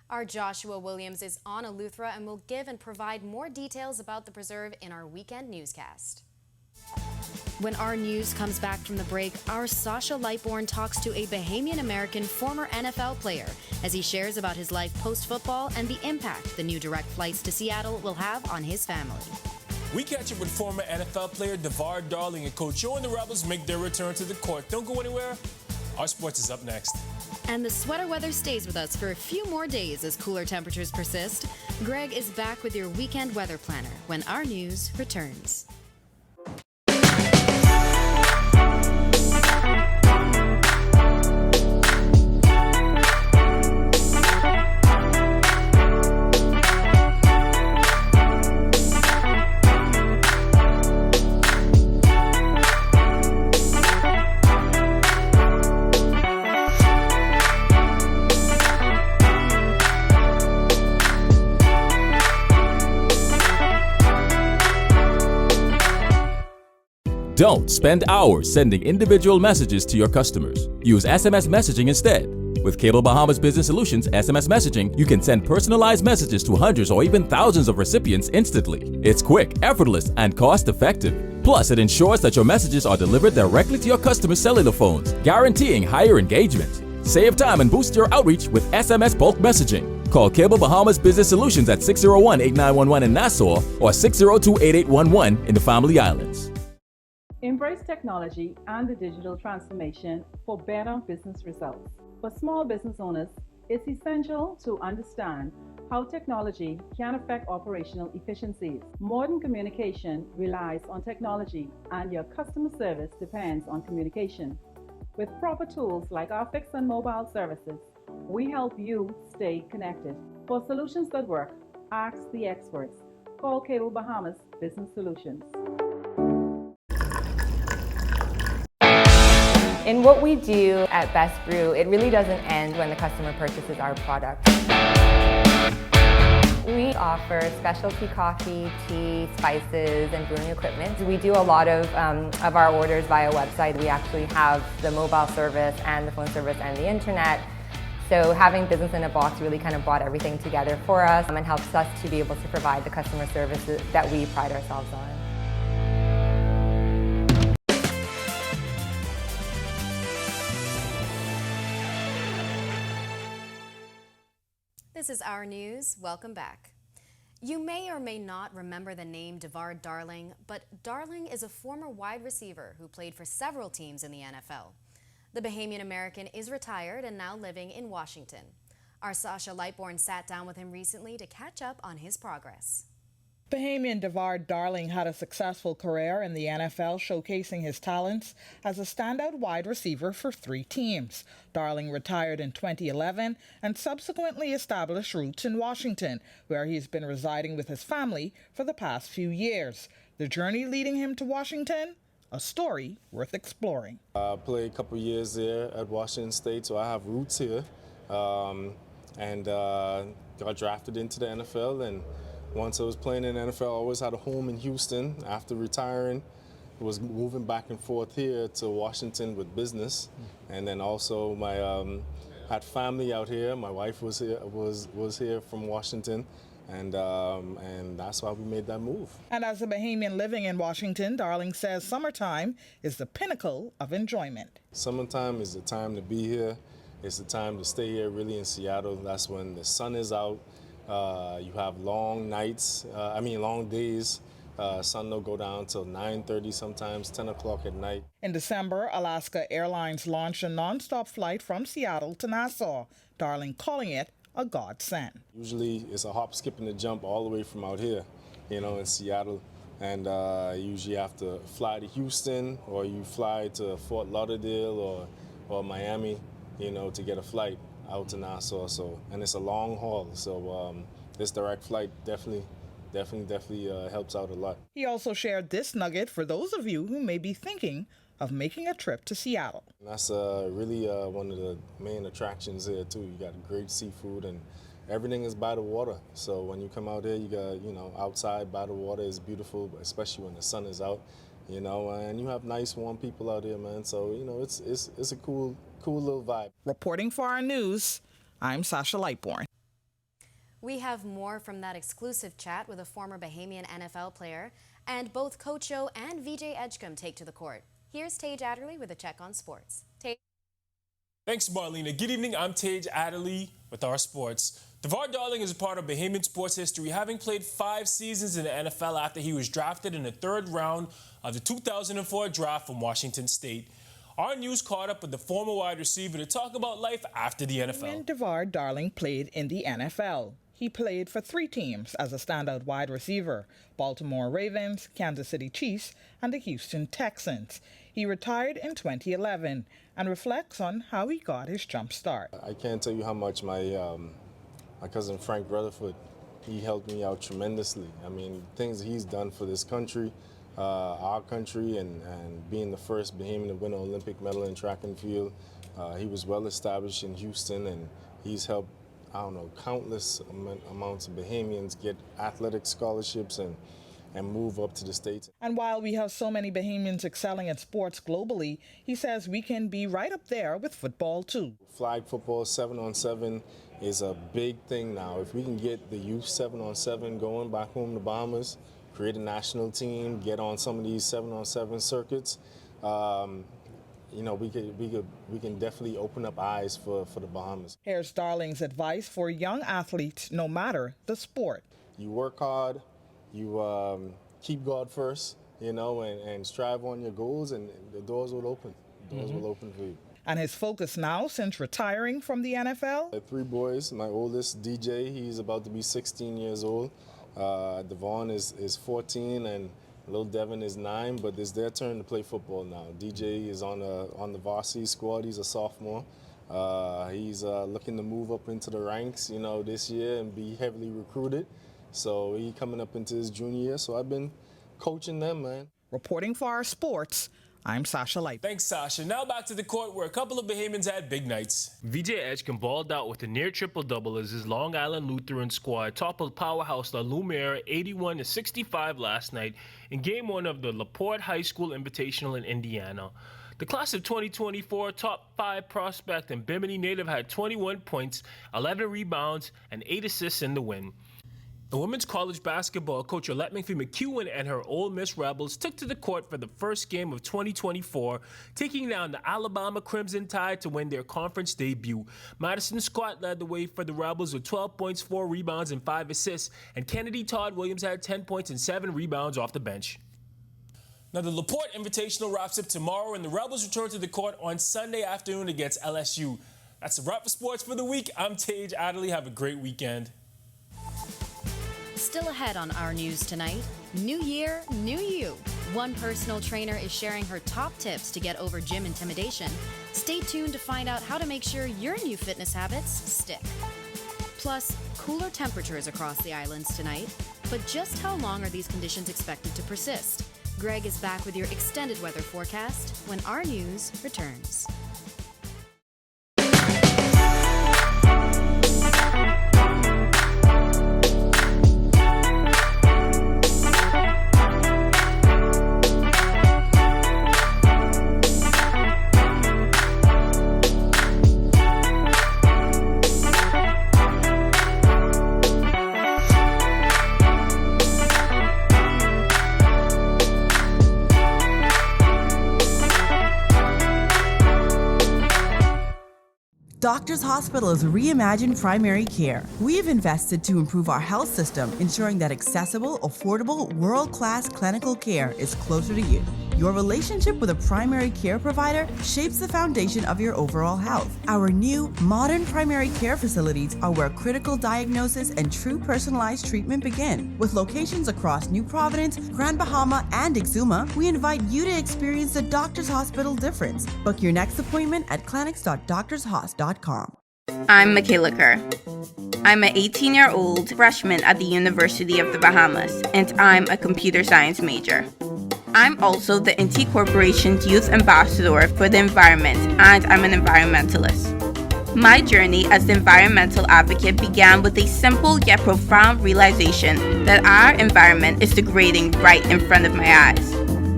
Our Joshua Williams is on Eleuthera and will give and provide more details about the preserve in our weekend newscast. When our news comes back from the break, our Sasha Lightbourne talks to a Bahamian-American former NFL player as he shares about his life post-football and the impact the new direct flights to Seattle will have on his family. We catch up with former NFL player DeVar Darling and Coach Joe and the Rebels make their return to the court. Don't go anywhere. Our sports is up next. And the sweater weather stays with us for a few more days as cooler temperatures persist. Greg is back with your weekend weather planner when our news returns. Don't spend hours sending individual messages to your customers. Use SMS messaging instead. With Cable Bahamas Business Solutions SMS messaging, you can send personalized messages to hundreds or even thousands of recipients instantly. It's quick, effortless, and cost-effective. Plus, it ensures that your messages are delivered directly to your customers' cellular phones, guaranteeing higher engagement. Save time and boost your outreach with SMS bulk messaging. Call Cable Bahamas Business Solutions at 601-8911 in Nassau or 602-8811 in the Family Islands. Embrace technology and the digital transformation for better business results. For small business owners, it's essential to understand how technology can affect operational efficiencies. Modern communication relies on technology, and your customer service depends on communication. With proper tools like our fixed and mobile services, we help you stay connected. For solutions that work, ask the experts. Call Cable Bahamas Business Solutions. In what we do at Best Brew, it really doesn't end when the customer purchases our product. We offer specialty coffee, tea, spices, and brewing equipment. We do a lot of our orders via website. We actually have the mobile service and the phone service and the internet. So having business in a box really kind of brought everything together for us and helps us to be able to provide the customer service that we pride ourselves on. This is Our News. Welcome back. You may or may not remember the name DeVar Darling, but Darling is a former wide receiver who played for several teams in the NFL. The Bahamian American is retired and now living in Washington. Our Sasha Lightbourne sat down with him recently to catch up on his progress. Bahamian DeVar Darling had a successful career in the NFL, showcasing his talents as a standout wide receiver for 3 teams. Darling retired in 2011 and subsequently established roots in Washington, where he's been residing with his family for the past few years. The journey leading him to Washington? A story worth exploring. I played a couple years there at Washington State, so I have roots here, and got drafted into the NFL. And once I was playing in the NFL, I always had a home in Houston. After retiring, I was moving back and forth here to Washington with business, and then also my had family out here. My wife was here from Washington, and that's why we made that move. And as a Bahamian living in Washington, Darling says summertime is the pinnacle of enjoyment. Summertime is the time to be here. It's the time to stay here, really, in Seattle. That's when the sun is out. You have long nights, long days. Sun will go down till 9:30, sometimes 10 o'clock at night. In December, Alaska Airlines launched a nonstop flight from Seattle to Nassau, Darling calling it a godsend. Usually it's a hop, skip, and a jump all the way from out here, in Seattle. And usually you have to fly to Houston, or you fly to Fort Lauderdale or Miami, to get a flight out to Nassau. And it's a long haul. So this direct flight definitely helps out a lot. He also shared this nugget for those of you who may be thinking of making a trip to Seattle. And that's really one of the main attractions here too. You got great seafood and everything is by the water. So when you come out here, you got, outside by the water is beautiful, especially when the sun is out, and you have nice, warm people out here, man. So, it's a cool little vibe. Reporting for our news, I'm Sasha Lightborn. We have more from that exclusive chat with a former Bahamian NFL player, and both Coach O and VJ Edgecombe take to the court. Here's Tage Adderley with a check on sports. Tage. Thanks, Marlena. Good evening. I'm Tage Adderley with our sports. DeVar Darling is a part of Bahamian sports history, having played 5 seasons in the NFL after he was drafted in the 3rd round of the 2004 draft from Washington State. Our news caught up with the former wide receiver to talk about life after the NFL. When DeVar Darling played in the NFL, he played for 3 teams as a standout wide receiver: Baltimore Ravens, Kansas City Chiefs, and the Houston Texans. He retired in 2011 and reflects on how he got his jump start. I can't tell you how much my cousin Frank Rutherford, he helped me out tremendously. I mean, things he's done for this country, our country, and being the first Bahamian to win an Olympic medal in track and field. He was well established in Houston, and he's helped, countless amounts of Bahamians get athletic scholarships and move up to the States. And while we have so many Bahamians excelling at sports globally, he says we can be right up there with football too. Flag football, 7-on-7 is a big thing now. If we can get the youth 7-on-7 going back home to Bahamas, create a national team, get on some of these 7-on-7 circuits, we can definitely open up eyes for the Bahamas. Here's Darling's advice for young athletes, no matter the sport. You work hard, you keep God first, and strive on your goals, and the doors will open. The doors will open for you. And his focus now, since retiring from the NFL? I have 3 boys. My oldest, DJ, he's about to be 16 years old. Devon is 14, and little Devin is 9, but it's their turn to play football now. DJ is on the varsity squad. He's a sophomore. He's looking to move up into the ranks, this year and be heavily recruited. So he's coming up into his junior year. So I've been coaching them, man. Reporting for our sports, I'm Sasha Light. Thanks, Sasha. Now back to the court where a couple of Bahamians had big nights. VJ Edgecombe balled out with a near triple-double as his Long Island Lutheran squad toppled powerhouse La Lumiere 81-65 last night in Game 1 of the LaPorte High School Invitational in Indiana. The class of 2024 top 5 prospect and Bimini native had 21 points, 11 rebounds, and 8 assists in the win. The women's college basketball coach Alette McPhee-McEwen and her Ole Miss Rebels took to the court for the first game of 2024, taking down the Alabama Crimson Tide to win their conference debut. Madison Scott led the way for the Rebels with 12 points, 4 rebounds, and 5 assists, and Kennedy Todd Williams had 10 points and 7 rebounds off the bench. Now, the LaPorte Invitational wraps up tomorrow, and the Rebels return to the court on Sunday afternoon against LSU. That's a wrap for sports for the week. I'm Tage Adderley. Have a great weekend. Still ahead on Our News tonight, new year, new you. One personal trainer is sharing her top tips to get over gym intimidation. Stay tuned to find out how to make sure your new fitness habits stick. Plus, cooler temperatures across the islands tonight. But just how long are these conditions expected to persist? Greg is back with your extended weather forecast when Our News returns. Doctors Hospital has reimagined primary care. We have invested to improve our health system, ensuring that accessible, affordable, world-class clinical care is closer to you. Your relationship with a primary care provider shapes the foundation of your overall health. Our new, modern primary care facilities are where critical diagnosis and true personalized treatment begin. With locations across New Providence, Grand Bahama, and Exuma, we invite you to experience the Doctors Hospital difference. Book your next appointment at clinics.doctorshos.com. I'm Michaela Kerr. I'm an 18-year-old freshman at the University of the Bahamas, and I'm a computer science major. I'm also the NT Corporation's Youth Ambassador for the Environment, and I'm an environmentalist. My journey as the environmental advocate began with a simple yet profound realization that our environment is degrading right in front of my eyes.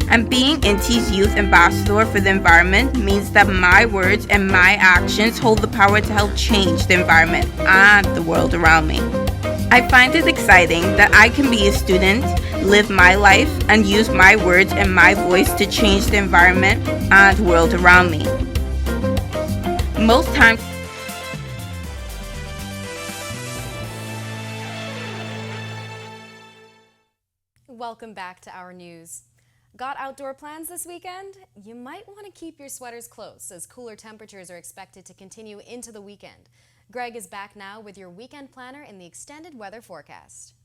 And being NT's Youth Ambassador for the Environment means that my words and my actions hold the power to help change the environment and the world around me. I find it exciting that I can be a student, live my life, and use my words and my voice to change the environment and world around me. Most times, Welcome back to Our News. Got outdoor plans this weekend? You might want to keep your sweaters close as cooler temperatures are expected to continue into the weekend. Greg is back now with your weekend planner in the extended weather forecast.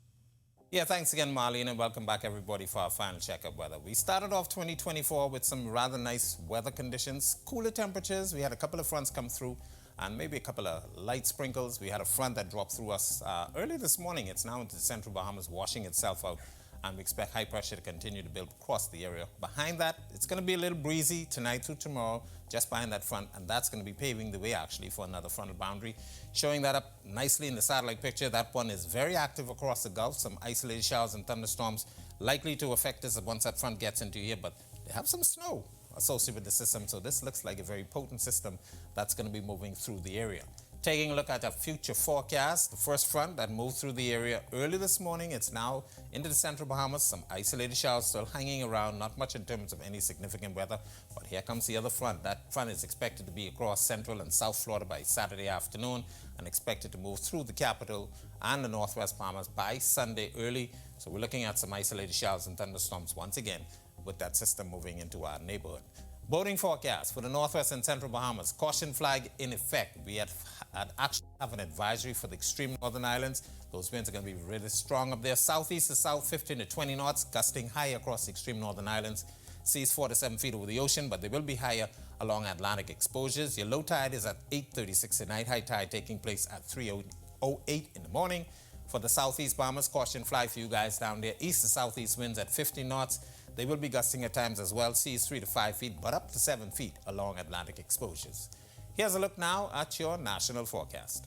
Yeah, thanks again, Marlene, and welcome back, everybody, for our final check of weather. We started off 2024 with some rather nice weather conditions, cooler temperatures. We had a couple of fronts come through and maybe a couple of light sprinkles. We had a front that dropped through us early this morning. It's now into the central Bahamas, washing itself out, and we expect high pressure to continue to build across the area. Behind that, it's going to be a little breezy tonight through tomorrow, just behind that front, and that's going to be paving the way, actually, for another frontal boundary. Showing that up nicely in the satellite picture, that one is very active across the Gulf. Some isolated showers and thunderstorms likely to affect us once that front gets into here, but they have some snow associated with the system, so this looks like a very potent system that's going to be moving through the area. Taking a look at our future forecast, the first front that moved through the area early this morning, it's now into the central Bahamas. Some isolated showers still hanging around, not much in terms of any significant weather, but here comes the other front. That front is expected to be across central and south Florida by Saturday afternoon and expected to move through the capital and the northwest Bahamas by Sunday early. So we're looking at some isolated showers and thunderstorms once again with that system moving into our neighborhood. Boating forecast for the northwest and central Bahamas. Caution flag in effect. We actually have an advisory for the extreme northern islands. Those winds are going to be really strong up there. Southeast to south, 15 to 20 knots, gusting high across the extreme northern islands. Seas 4 to 7 feet over the ocean, but they will be higher along Atlantic exposures. Your low tide is at 8:36 tonight. High tide taking place at 3:08 in the morning. For the southeast Bahamas, caution flag for you guys down there. East to southeast winds at 50 knots. They will be gusting at times as well. Seas 3 to 5 feet, but up to 7 feet along Atlantic exposures. Here's a look now at your national forecast.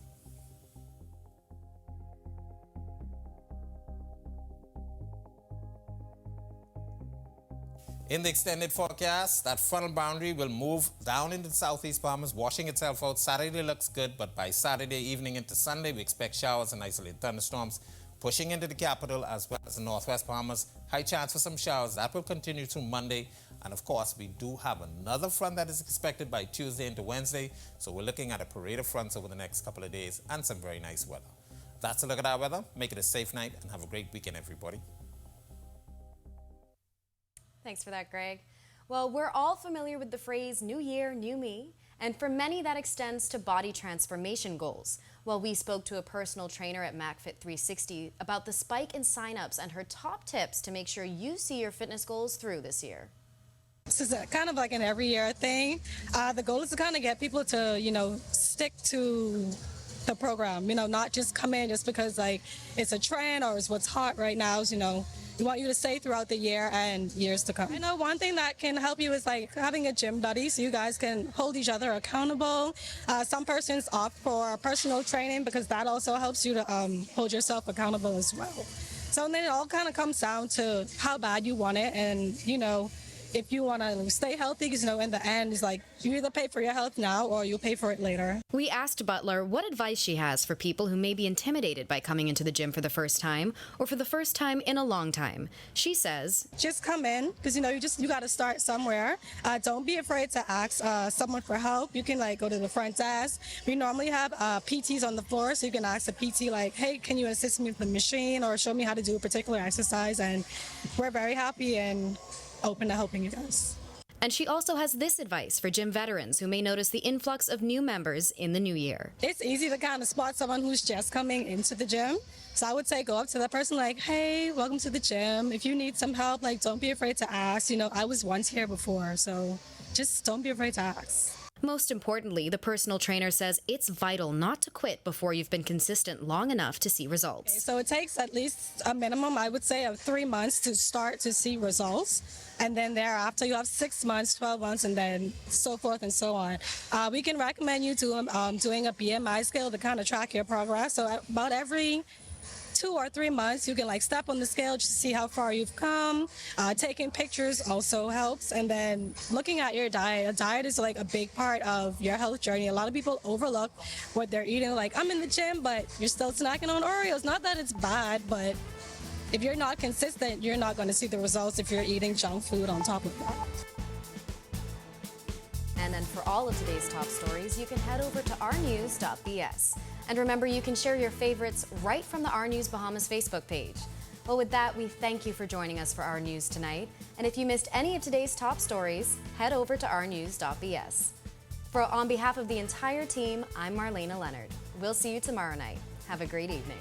In the extended forecast, that frontal boundary will move down into the southeast Bahamas, washing itself out. Saturday looks good, but by Saturday evening into Sunday, we expect showers and isolated thunderstorms pushing into the capital as well as the northwest Bahamas. High chance for some showers. That will continue through Monday. And of course, we do have another front that is expected by Tuesday into Wednesday. So we're looking at a parade of fronts over the next couple of days and some very nice weather. That's a look at our weather. Make it a safe night and have a great weekend, everybody. Thanks for that, Greg. Well, we're all familiar with the phrase New Year, New Me, and for many that extends to body transformation goals. Well, we spoke to a personal trainer at MacFit 360 about the spike in signups and her top tips to make sure you see your fitness goals through this year. This is kind of like an every year thing. The goal is to kind of get people to, stick to the program, not just come in just because like it's a trend or it's what's hot right now, we want you to stay throughout the year and years to come. I know one thing that can help you is like having a gym buddy so you guys can hold each other accountable. Some persons opt for personal training because that also helps you to hold yourself accountable as well. So then it all kind of comes down to how bad you want it and, if you want to stay healthy, because in the end, it's like you either pay for your health now or you'll pay for it later. We asked Butler what advice she has for people who may be intimidated by coming into the gym for the first time or for the first time in a long time. She says, just come in, because you got to start somewhere. Don't be afraid to ask someone for help. You can go to the front desk. We normally have PTs on the floor, so you can ask the PT hey, can you assist me with the machine or show me how to do a particular exercise, and we're very happy and open to helping you guys. And she also has this advice for gym veterans who may notice the influx of new members in the new year. It's easy to kind of spot someone who's just coming into the gym. So I would say go up to that person hey, welcome to the gym. If you need some help, don't be afraid to ask. I was once here before, so just don't be afraid to ask. Most importantly, the personal trainer says it's vital not to quit before you've been consistent long enough to see results. Okay, so it takes at least a minimum, I would say, of 3 months to start to see results. And then thereafter, you have 6 months, 12 months, and then so forth and so on. We can recommend you doing a BMI scale to kind of track your progress. So about every 2 or 3 months, you can step on the scale just to see how far you've come. Taking pictures also helps, and then looking at your diet. A diet is a big part of your health journey. A lot of people overlook what they're eating. I'm in the gym, but you're still snacking on Oreos. Not that it's bad, but if you're not consistent, you're not going to see the results if you're eating junk food on top of that. And then for all of today's top stories, you can head over to ournews.bs. And remember, you can share your favorites right from the Our News Bahamas Facebook page. Well, with that, we thank you for joining us for Our News tonight. And if you missed any of today's top stories, head over to ournews.bs. On behalf of the entire team, I'm Marlena Leonard. We'll see you tomorrow night. Have a great evening.